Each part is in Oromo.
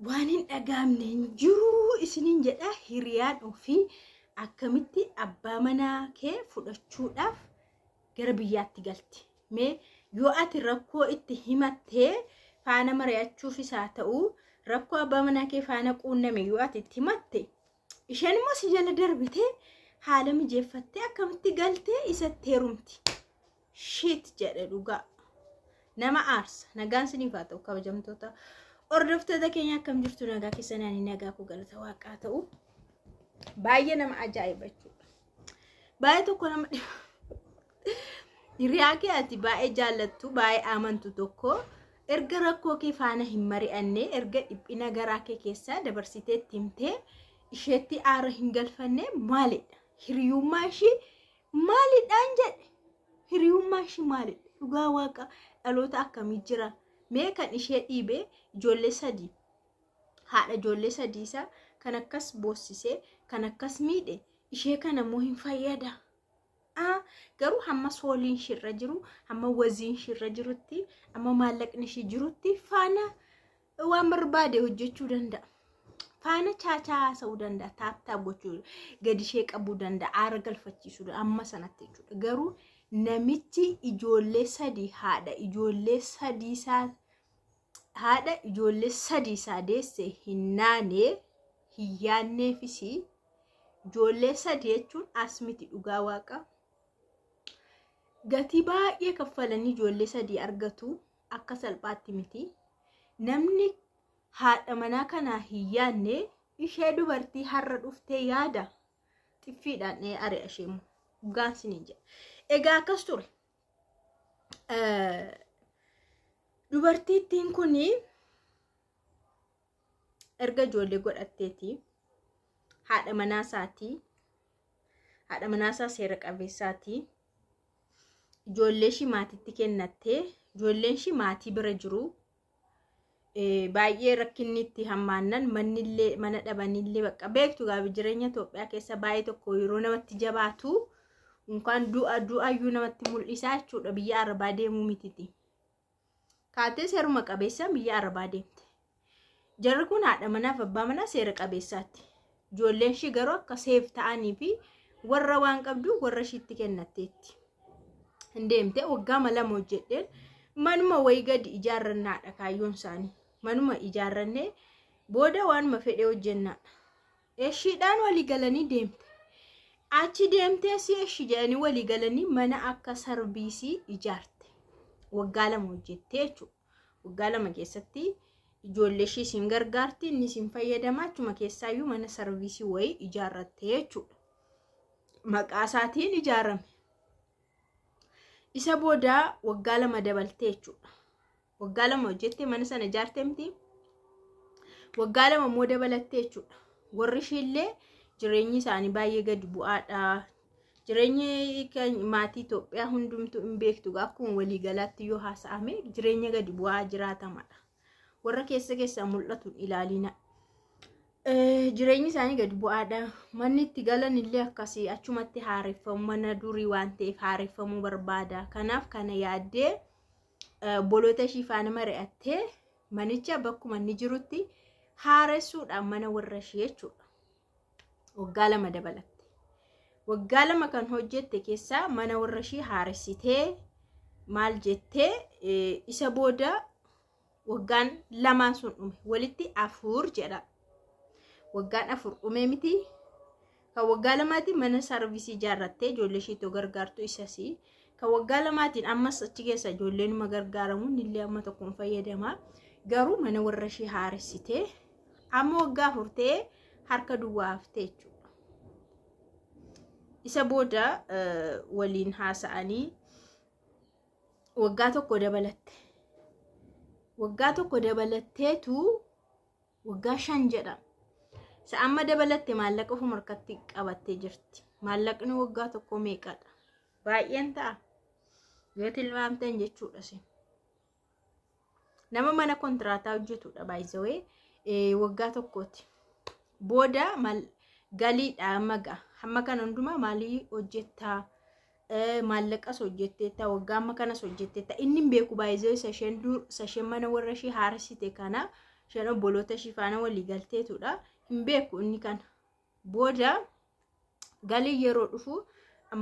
waanin dhagaamne jiru isinin jedha hiriyaan ofii akkamitti abbaa manaa kee fudhachuudhaaf gara biyyaatti galti. Mee yoo ati rakkoo itti himattee faana mari'achuuf isaa ta'u rakkoo abbaa manaa kee faana quunname yoo ati itti himatte isheen immoo si jala darbitee haala mijeeffattee akkamitti galtee isatti heerumti. Shit jedhe dhugaa. Nama aarsa. Nagaan siniif haa ta'u kabajamtoota hordoftoota keenya akkam jirtu nagaa keessanii nagaa ku galata waaqaa ta'u. Baay'ee nama ajaa'iba jechuudha. Baay'ee tokko nama hiriyaa kee ati baay'ee jaallattu baay'ee amantu tokko erga rakkoo kee faana hin mari'anne erga dhiphina garaa kee keessaa dabarsitee himtee isheetti aara hin galfanne maalidha? Hiriyummaa ishii maalidhaan jedhe? Hiriyummaa ishii maalidha? Dhugaa waaqa dhaloota akkamii jira? Mee kan ishee dhiibee ijoollee sadii haadha ijoollee sadii isaa kan akkas boossisee kan akkas miidhe ishee kana moo hin fayyada? Garuu hamma sooliin shirra jiru hamma waziin shirra jirutti amma maallaqni ishii jirutti faana waan barbaade hojjechuu danda'a. Faana chaachaa haasa'uu danda'a. Taaptaa gochuu gadi ishee qabuu danda'a. Aara galfachiisuu amma sanatti jechuudha. Garuu namichi ijoollee sadii haadha ijoollee sadii isaa deesse hin naane hin yaanneefis ijoollee sadii jechuun as miti dhugaa waaqa. Gatii baay'ee kaffalanii ijoollee sadii argatu akka salphaatti miti. Namni haadha manaa kana hin yaanne ishee dubartii har'a dhuftee yaada xiffiidhaan ari'a ishee dhugaan siniin jedha. Egaa akkas ture. Dubartittiin kun erga ijoollee godhatteeti haadha manaasaa seera qabeessaati. Ijoollee ishii maatiitti kennattee ijoolleen ishii maatii bira jiru. Baay'ee rakkinni itti hammaannan mana dhabanillee bakka beektu gaabi jireenya Itoophiyaa keessa baay'ee tokko yeroo namatti jabaatu unkaan du'aayyuu namatti mul'isaa jechuudha. Biyya Arabaa deemuu mititi. Kaatee seeruma qabeessaan biyya Arabaa deemte. Jarri kun haadha manaaf abbaa manaa seera qabeessaatti. Ijoolleen ishii garuu akka seef ta'anii fi warra waan qabdu warra ishiitti kennatteetti. Deemtee waggaa lama hojjedheen manuma wayii gadi ijaarrannaadha kaayyoon isaanii. Manuma ijaarrannee booda waanuma fedhee hojjennaadha. Eshiidhaan walii galanii deemte. Achi deemtee si eshi jedhanii walii galanii mana akka sarbiisii ijaarte. Waggaa lama hojjettee jechuudha. Waggaa lama keessatti ijoollee ishii isin gargaarti inni isin fayyadamaa achuma keessaayyuu mana sarbiisii wayii ijaarratte jechuudha. Maqaa isaatiin ijaarame. Isa booda waggaa lama dabaltee jechuudha. Waggaa lama hojjettee mana sana ijaartee miti. Waggaa lama immoo dabalattee jechuudha. Warri ishiillee jireenyi isaanii baay'ee gadi bu'aadha. Jireenyi maatii Itoophiyaa hundumtuu hin beektu akkuma waliigalaatti yoo haasa'ame jireenya gadi bu'aa jiraatamadha. Warra keessa mul'atu ilaalina. Jireenyi isaanii gadi bu'aadha. Manni itti galan illee akkasii achumatti haareffamu mana durii waan ta'eef haareffamuu barbaada. Kanaaf kana yaaddee boloota ishii faana mari'attee manicha bakkuma inni jirutti haaressuudhaan mana warra ishii jechuudha. Waggaa lama dabalatte. Waggaa lama kan hojjette keessaa mana warra ishii haaressitee maal jettee isa booda waggaan lamaan sun dhume walitti 4 jedha. Waggaan 4 dhume miti. Kan waggaa lamaatiin mana sarviisii ijaarrattee ijoollee ishiitu gargaartu isasii. Kan waggaa lamaatiin ammas achi keessa ijoolleen ma gargaaramuun illee amma tokkoon fayyadama. Garuu mana warra ishii haaressitee amma waggaa 4 ta'ee harka duwwaa haftee jechuudha. Isa booda waliin haasa'anii waggaa tokko dabalatte. Waggaa tokko dabalatteetu waggaa 5 jedha. Amma dabalatte maallaqa ofuma harkatti qabattee jirti. Maallaqni waggaa tokko meeqadha? Baay'een ta'a. Yoo tilmaamtan jechuudha sin. Nama mana kontiraataa hojjetudha baay'isawee waggaa tokkooti. Booda galiidha maga. Hamma kana hundumaa maalii hojjettaa? Maallaqas hojjetteetta waggaa amma kanas hojjetteetta. Inni beeku baay'isawee sasheen mana warra ishee haaressite kana isheen obboloota ishii faana walii galteetudha. Hin beeku inni kana. Booda galii yeroo dhufu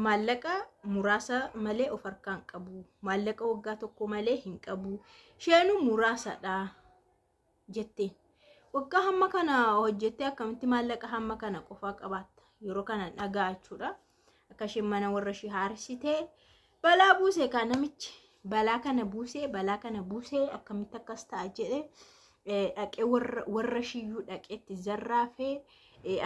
maallaqa muraasa malee of harkaan qabu. Maallaqa waggaa tokko malee hin qabu. Isheen muraasadha jetteen. Waggaa hamma kana hojjettee akkamitti maallaqa hamma kana qofaa qabaatta? Yeroo kana dhagaa jechuudha. Akka isheen mana warra ishii haarsitee balaa buusee kan namichi balaa kana buusee akkamitti akkas ta'a jedhee dhaqee warra shiyyuu dhaqeetti zarraafee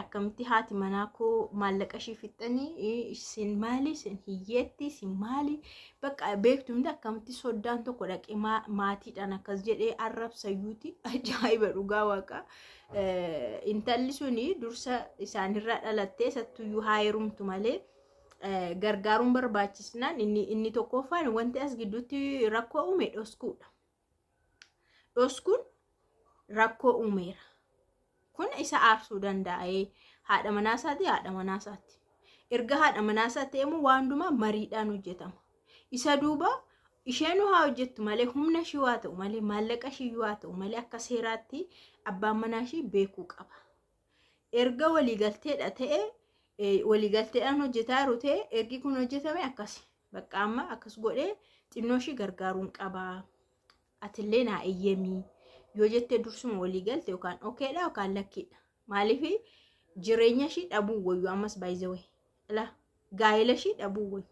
akkamitti haati manaa koo maallaqa ishii fixxanii isin maali isin hiyyeetti isin maali bakka beektumti akkamitti soddaan tokko dhaqee maatiidhaan akkas jedhee arrabsayyuuti. Ajaa'iba dhugaa waaqa. Intalli suni dursa isaanirraa dhalattee sattuyyuu haa heerumtu malee gargaaruun barbaachisnaan inni tokkoffaan wanti as gidduutti rakkoo uume dhoskuudha. Dhoskuun rakkoo uumeera. Kun isa aarsuu danda'ee haadha manaasaati. Erga haadha manaasaatti immoo waan hundumaa mariidhaan hojjetama. Isa duuba isheen haa hojjettu malee humna ishii waa ta'u malee maallaqa ishii waa ta'u malee akka seeraatti abbaan manaa ishii beekuu qaba. Erga waliigalteedha ta'e waliigalteedhaan hojjetaa jiru ta'e ergi kun hojjetame akkasi. Bakka amma akkas godhee xinnoo ishii gargaaruun qaba. Atillee naa eeyyamii. Yoo jettee dursuma waliigalte yookaan okeedha yookaan lakkiidha. Maaliif jireenya ishii dhabuu wayyu ammas baay'isawee. Ila gaa'ela ishii dhabuu wayyu.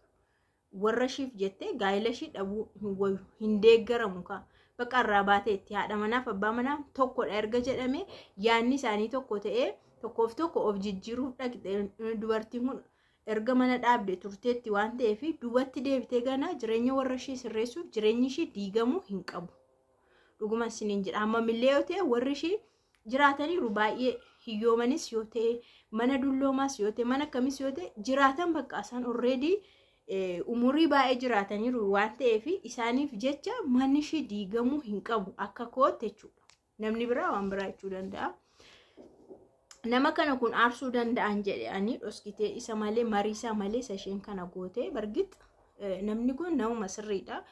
Warra ishiif jettee gaa'ela ishii dhabuu hin wayyu. Hin deeggaramu kaa. Bakka irraa baateetti haadha manaaf abbaa manaa tokkodha erga jedhame yaanni isaanii tokko ta'ee tokkoof tokko of jijjiiruuf dhaqxe dubartiin kun erga mana dhaabde turteetti waan ta'eef duubatti deebitee ganaa jireenya warra ishii sirreessuuf jireenyi ishii diigamuu hin qabu. Dhuguma isiniin jedha amma millee yoo ta'e warri ishii jiraataniiru baay'ee hiyyoomanis yoo ta'e mana dulloomaas yoo ta'e mana akkamis yoo ta'e jiraatan bakka isaan already umurii baay'ee jiraataniiru waan ta'eef isaaniif jecha manni ishii diigamuu hin qabu akka kootti jechuudha. Namni biraa waan biraa jechuu danda'a. Nama kana kun aarsuu danda'an jedhanii dhoskitee isa malee mariisaa malee isa isheen kana gootee bargit namni kun nama sirriidha.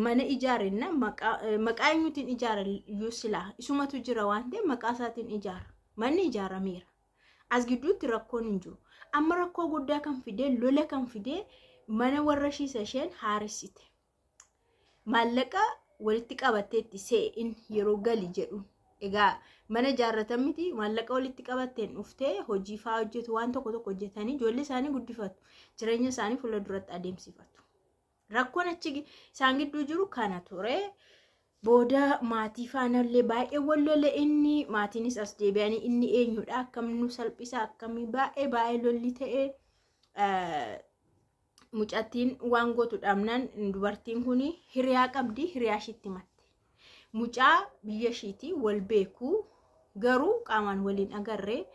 Mana ijaarenna maqaa eenyuutiin ijaara iyyuu silaa isumatu jira waan ta'eef maqaa isaatiin ijaara. Manni ijaarameera. As gidduutti rakkoon hin jiru. Amma rakkoo guddaa kan fidee lola kan fidee mana warra shiisa isheen haarissite. Maallaqa walitti qabatteetti se'in yeroo gali jedhu. Egaa mana ijaarratan miti maallaqa walitti qabatteen dhuftee hojii fa'aa hojjetu waan tokko hojjetanii ijoollee isaanii guddifatu. Jireenya isaanii fuula duratti adeemsifatu. Rakkoon achi isaan gidduu jiru kana ture. Booda maatii faanallee baay'ee wal lola inni maatiinis as deebi'anii inni eenyudha akkamnu salphisa akkamii baay'ee lolli ta'e mucattiin waan gootu dhabnaan dubartiin kun hiriyaa qabdi hiriyaa ishiitti matte. Mucaa biyya ishiitii wal beekuu garuu qaamaan waliin agarree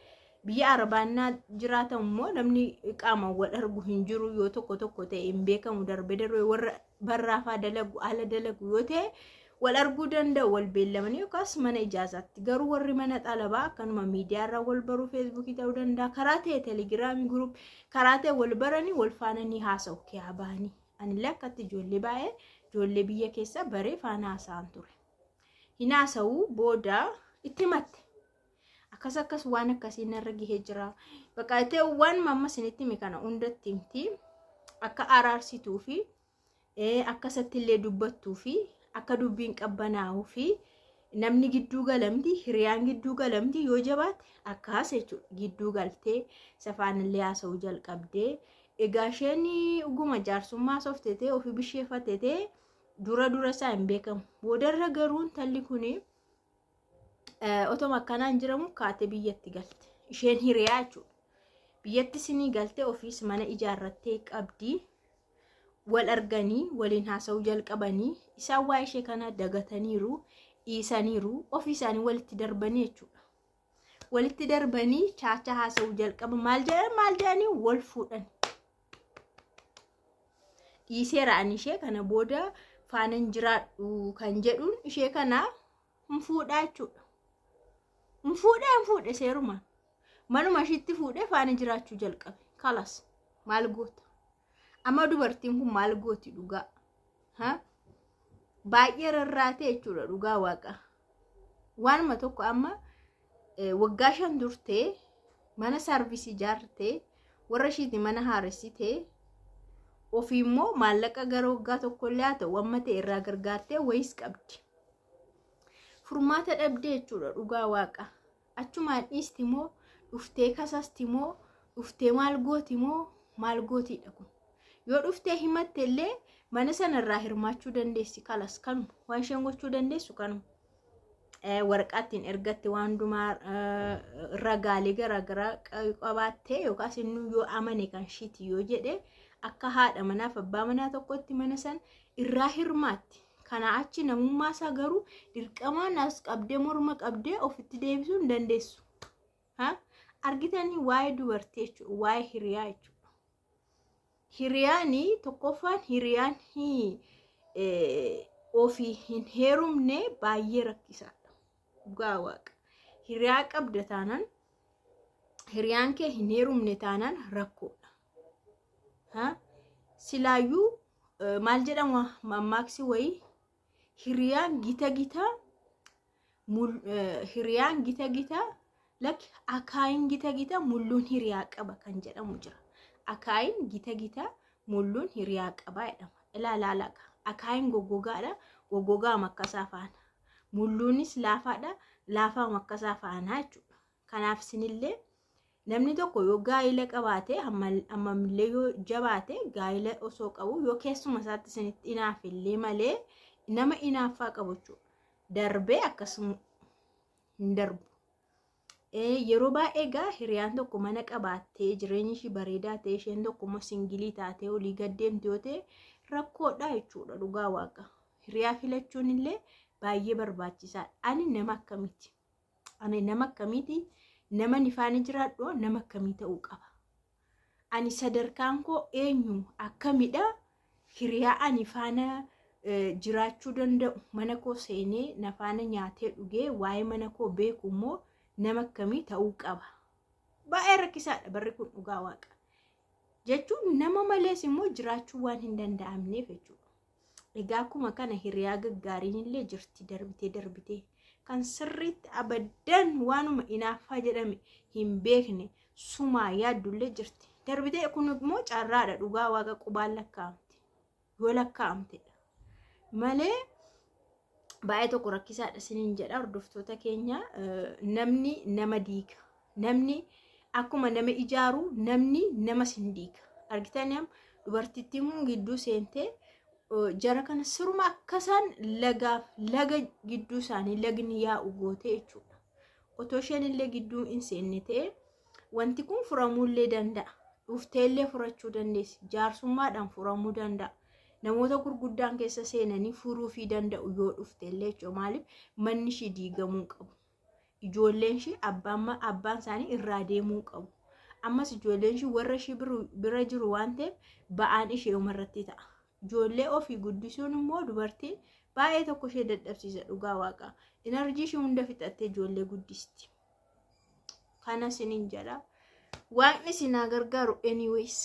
biyya arabaannaa jiraatan immoo namni qaamaan wal argu hin jiru yoo tokko ta'e hin beekamu darbe warra barraafaa dalagu ala dalagu yoo ta'e wal arguu danda'u wal beellamanii yookaas mana ijaazaatti garuu warri mana xalabaa akkanuma miidiyaarraa wal baruu feesbuukii ta'uu danda'a karaa ta'e teelegiraamii gurup karaa ta'e wal baranii wal faana ni haasa'u kee baanii anillee akkatti ijoollee biyya keessa baree faana haasa'an ture. Hin haasa'uu booda itti matte. Akkas waan akkasii narra gahee jira. Bakka ta'e waan mamma isinitti hime kana hundatti himti akka araarsituu fi akkasatti illee dubbattuu fi akka dubbiin qabbanaa'uu fi namni gidduu galamti hiriyaan gidduu galamti yoo jabaate akkas jechuudha gidduu galtee safaanillee haasa'uu jalqabdee egaa isheen uguma jaarsummaa softetee ofii bisheeffatee dura isaa hin beekamu boodarra garuu talli kuni otoma akkanaan jiramu kaatee biyyatti galte isheen hiriyaa jechuudha biyyatti sinii galtee ofiis mana ijaarrattee qabdi. Wal arganii waliin haasa'uu jalqabanii isaan waa ishee kana dagataniiru dhiisaniiru ofii isaanii walitti darbanii jechuudha. Walitti darbanii chaacha haasa'uu jalqaba maal jedhanii wal fuudhan. Dhiiseera ani ishee kana booda faanan jiraadhu kan jedhuun ishee kana hin fuudhaa jechuudha. Hin fuudhe seerumaan manuma ishiitti fuudhee faana jiraachuu jalqabe. Kalas maal goota? Amma dubartiin kun maal gooti dhugaa? Baay'ee rarraatee jechuudha dhugaa waaqa. waanuma tokko amma waggaa 5 durtee mana sarvisii ijaartee warra ishiiti mana haaressitee ofii immoo maallaqa gara waggaa tokkollee haa ta'u amma ta'e irraa gargaartee wayis qabdi. Furmaata dhabdee jechuudha dhugaa waaqa. Achumaan dhiisti moo dhuftee kasasti moo dhuftee maal gootiidha kun. Yoo dhuftee himatte illee mana sanarraa hirmaachuu dandeessi kalas kanuma waan isheen gochuu dandeessu kanuma. Waraqaatiin ergatte waan hundumaa ragaalee garaagaraa qabaattee yookaas inni yoo amane kan shiiti yoo jedhe akka haadha manaaf abbaa manaa tokkotti mana san irraa hirmaatti. Kana achi namummaa isaa garuu dirqamaan as qabdee morma qabdee ofitti deebisuu hin dandeessu. Argitanii waa'ee dubartii jechuudha, waa'ee hiriyaa jechuudha. Hiriyaanii tokkoffaan hiriyaan ofii hin heerumne baay'ee rakkisaadha. Dhugaa waaqa. Hiriyaa qabda taanaan hiriyaan kee hin heerumne taanaan rakkoodha. Silaayyuu maal jedhama mammaaksi wayii hiriyaan gita lak akaayin gita mulluun hiriyaa qaba kan jedhamu jira. Akaayin gita mulluun hiriyaa qaba jedhama. Ilaalaalaqa. Akaayin goggogaadha, goggogaa makkasaa faana. Mulluunis laafaadha, laafaa makkasaa faana jechuudha. Kanaaf sinillee namni tokko yoo gaa'ila qabaate hammamillee yoo jabaate gaa'ila osoo qabu yoo keessuma isaatti sinitti inaafillee malee nama inaaffaa qabu jechuudha. Darbee akkasuma hin darbu. Yeroo baay'ee gaa hiriyaan tokko mana qabaattee jireenyi ishii bareedaa ta'e isheen tokko immoo singilii taatee olii gaddeemti yoo ta'e rakkoodha jechuudha dhugaa waaqa. Hiriyaa filachuun illee baay'ee barbaachisaadha. Ani nama akkamiiti? Nama nifaani jiraadhu nama akkamii ta'uu qaba? Ani sadarkaan koo eenyu akkamidha? Hiriyaa ani faana jiraachuu danda'u mana koo seenee na faana nyaatee dhugee waa'ee mana koo beeku immoo nama akkamii ta'uu qaba? Baay'ee rakkisaadha barri kun dhugaa waaqa. Jechuun nama malees immoo jiraachuu waan hin danda'amneef jechuudha. Egaa akkuma kana hiriyaa gaggaariin illee jirti darbitee kan sirriitti abaddan waanuma inaaffaa jedhame hin beekne sumaa yaaddullee jirti. Darbitee kun immoo carraadha dhugaa waaqa qubaan lakkaa'amte. Yoo lakkaa'amtedha. Malee baay'ee tokko rakkisaadha siniin jedha hordoftoota keenya. Namni nama diiga. Namni akkuma nama ijaaru namni nama sin diiga. Argitanii dubartittiin kun gidduu seentee jara kana siruma akkasaan laga gidduu isaanii lagni yaa'u goote jechuudha. Otoo isheen illee gidduu hin seenne ta'e wanti kun furamuullee danda'a. Dhufteellee furachuu dandeessi. Jaarsummaadhaan furamuu danda'a. Namoota gurguddaan keessa seenanii furuufii danda'u yoo dhufteellee jechuudha. Maaliif manni ishii diigamuu qabu. Ijoolleen ishii abbaan isaanii irraa deemuu qabu. Ammas ijoolleen ishii warra ishii bira jiru waan ta'eef ba'aan ishee umarratti ta'a. Ijoollee ofii guddisuun immoo dubartiin baay'ee tokko ishee dadhabsiisa dhugaa waaqa. Enerjii ishee hunda fixattee ijoollee guddisti. Kana siniin jedha. Waaqni sinaa gargaaru anyways.